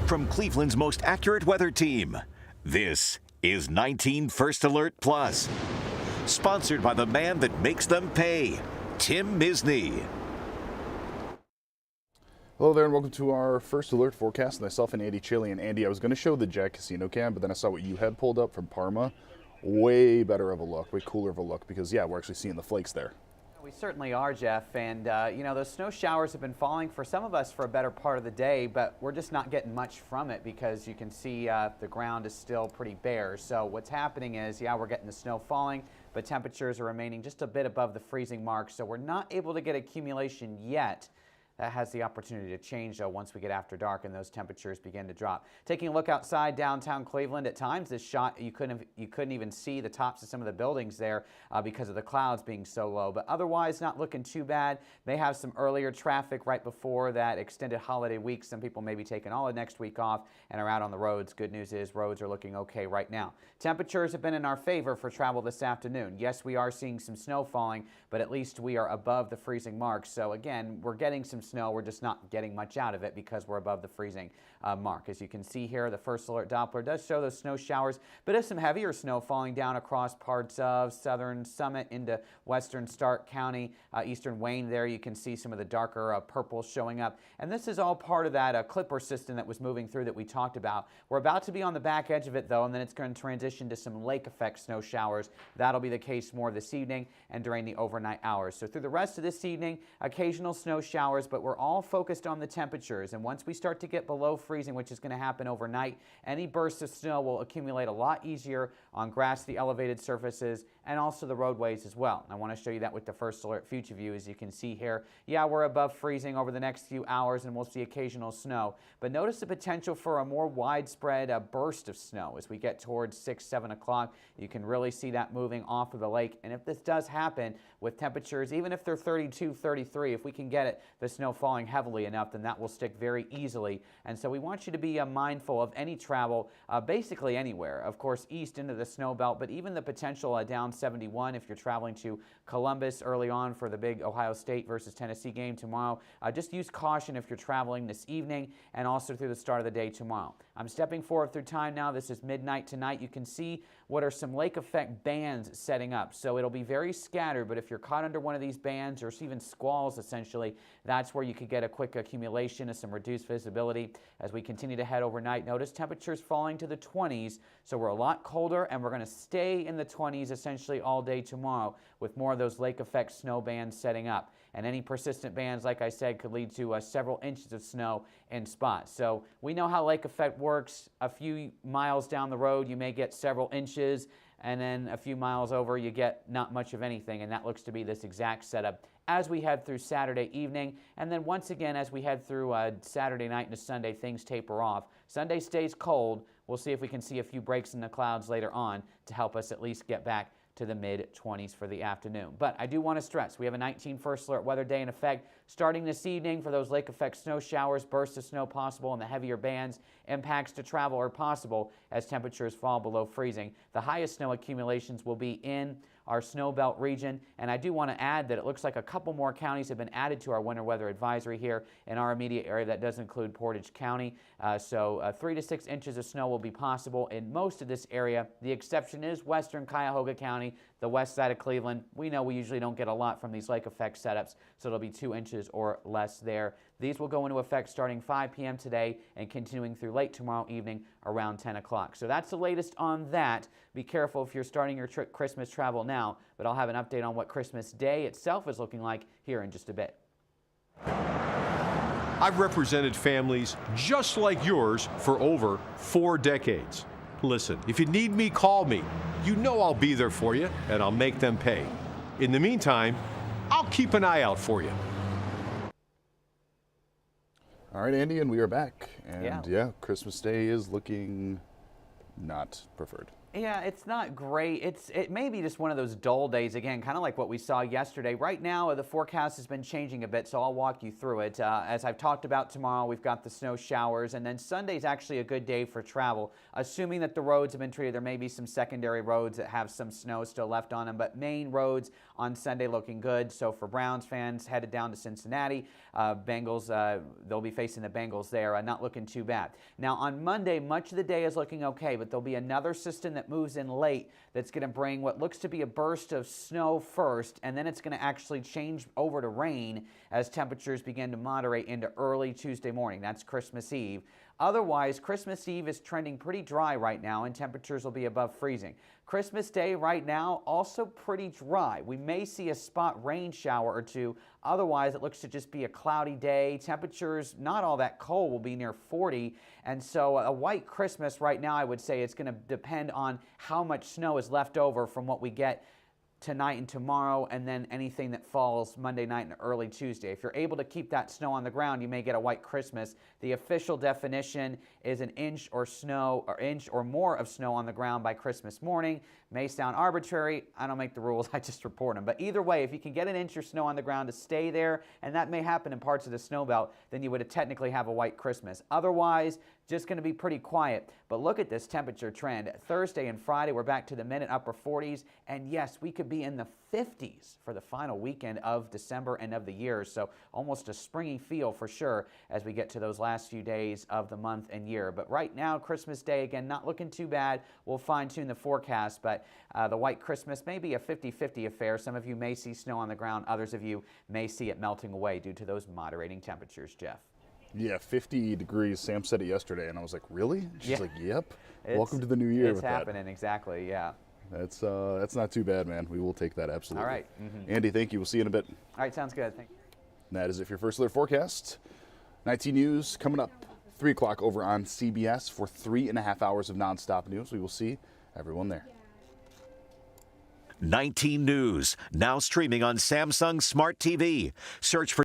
from Cleveland's most accurate weather team. This is 19 First Alert Plus, sponsored by the man that makes them pay, Tim Misney. Hello there and welcome to our First Alert forecast. Myself and Andy Chili. And Andy, I was going to show the Jack Casino cam, but then I saw what you had pulled up from Parma. Way better of a look, way cooler of a look, because yeah, we're actually seeing the flakes there. We certainly are, Jeff, and you know, those snow showers have been falling for some of us for a better part of the day, but we're just not getting much from it because you can see the ground is still pretty bare. So what's happening is, yeah, we're getting the snow falling, but temperatures are remaining just a bit above the freezing mark, so we're not able to get accumulation yet. That has the opportunity to change, though, once we get after dark and those temperatures begin to drop. Taking a look outside downtown Cleveland, at times this shot, you couldn't even see the tops of some of the buildings there because of the clouds being so low. But otherwise, not looking too bad. May have some earlier traffic right before that extended holiday week. Some people may be taking all of next week off and are out on the roads. Good news is roads are looking okay right now. Temperatures have been in our favor for travel this afternoon. Yes, we are seeing some snow falling, but at least we are above the freezing mark. So again, we're getting some snow. We're just not getting much out of it because we're above the freezing mark. As you can see here, the First Alert Doppler does show those snow showers, but there's some heavier snow falling down across parts of southern Summit into western Stark County, eastern Wayne. There you can see some of the darker purple showing up, and this is all part of that clipper system that was moving through that we talked about. We're about to be on the back edge of it though, and then it's going to transition to some lake effect snow showers. That'll be the case more this evening and during the overnight hours. So through the rest of this evening, occasional snow showers, but we're all focused on the temperatures, and once we start to get below freezing, which is going to happen overnight, any bursts of snow will accumulate a lot easier on grassy elevated surfaces and also the roadways as well. I want to show you that with the First Alert Future View. As you can see here, yeah, we're above freezing over the next few hours and we'll see occasional snow, but notice the potential for a more widespread burst of snow as we get towards 6, 7 o'clock. You can really see that moving off of the lake, and if this does happen with temperatures, even if they're 32, 33, if we can get the snow falling heavily enough, then that will stick very easily. And so we want you to be mindful of any travel, basically anywhere. Of course, east into the snow belt, but even the potential down 71 if you're traveling to Columbus early on for the big Ohio State versus Tennessee game tomorrow. Just use caution if you're traveling this evening and also through the start of the day tomorrow. I'm stepping forward through time now. This is midnight tonight. You can see what are some lake effect bands setting up. So it'll be very scattered, but if you're caught under one of these bands or even squalls essentially, that's where you could get a quick accumulation of some reduced visibility. As we continue to head overnight, notice temperatures falling to the 20s, so we're a lot colder and we're going to stay in the 20s essentially all day tomorrow with more of those lake effect snow bands setting up. And any persistent bands, like I said, could lead to several inches of snow in spots. So we know how lake effect works. A few miles down the road, you may get several inches, and then a few miles over, you get not much of anything, and that looks to be this exact setup as we head through Saturday evening. And then once again, as we head through Saturday night into Sunday, things taper off. Sunday stays cold. We'll see if we can see a few breaks in the clouds later on to help us at least get back to the mid-20s for the afternoon. But I do want to stress, we have a 19 First Alert weather day in effect starting this evening for those lake effect snow showers, bursts of snow possible, and the heavier bands. Impacts to travel are possible as temperatures fall below freezing. The highest snow accumulations will be in our snow belt region, and I do want to add that it looks like a couple more counties have been added to our winter weather advisory here in our immediate area. That does include Portage County, so 3 to 6 inches of snow will be possible in most of this area. The exception is western Cuyahoga County, the west side of Cleveland. We know we usually don't get a lot from these lake effect setups, so it'll be 2 inches or less there. These will go into effect starting 5 p.m. today and continuing through late tomorrow evening around 10 o'clock. So that's the latest on that. Be careful if you're starting your Christmas travel now, but I'll have an update on what Christmas Day itself is looking like here in just a bit. I've represented families just like yours for over 4 decades. Listen, if you need me, call me. You know I'll be there for you, and I'll make them pay. In the meantime, I'll keep an eye out for you. All right, Andy, and we are back. And yeah, Christmas Day is looking not preferred. Yeah, it's not great. It may be just one of those dull days again, kind of like what we saw yesterday. Right now, the forecast has been changing a bit, so I'll walk you through it. As I've talked about tomorrow, we've got the snow showers, and then Sunday's actually a good day for travel, assuming that the roads have been treated. There may be some secondary roads that have some snow still left on them, but main roads on Sunday looking good. So for Browns fans headed down to Cincinnati, Bengals, they'll be facing the Bengals there, not looking too bad. Now on Monday, much of the day is looking okay, but there'll be another system that moves in late that's going to bring what looks to be a burst of snow first, and then it's going to actually change over to rain as temperatures begin to moderate into early Tuesday morning. That's Christmas Eve. Otherwise, Christmas Eve is trending pretty dry right now, and temperatures will be above freezing. Christmas Day right now, also pretty dry. We may see a spot rain shower or two. Otherwise, it looks to just be a cloudy day. Temperatures not all that cold, will be near 40. And so a white Christmas right now, I would say it's going to depend on how much snow is left over from what we get tonight and tomorrow, and then anything that falls Monday night and early Tuesday. If you're able to keep that snow on the ground, you may get a white Christmas. The official definition is an inch or more of snow on the ground by Christmas morning. May sound arbitrary. I don't make the rules, I just report them. But either way, if you can get an inch of snow on the ground to stay there, and that may happen in parts of the snow belt, then you would technically have a white Christmas. Otherwise, just going to be pretty quiet. But look at this temperature trend. Thursday and Friday, we're back to the mid and upper 40s. And yes, we could be in the 50s for the final weekend of December and of the year. So almost a springy feel for sure as we get to those last few days of the month and year. But right now, Christmas Day, again, not looking too bad. We'll fine tune the forecast, but the white Christmas may be a 50-50 affair. Some of you may see snow on the ground. Others of you may see it melting away due to those moderating temperatures, Jeff. Yeah, 50 degrees. Sam said it yesterday, and I was like, really? She's Yeah. like, yep. Welcome to the new year with that. It's happening, exactly, yeah. That's not too bad, man. We will take that, absolutely. All right. Andy, thank you. We'll see you in a bit. All right, sounds good. Thank you. And that is it for your First Alert forecast. 19 News coming up 3 o'clock over on CBS for 3.5 hours of nonstop news. We will see everyone there. 19 News, now streaming on Samsung Smart TV. Search for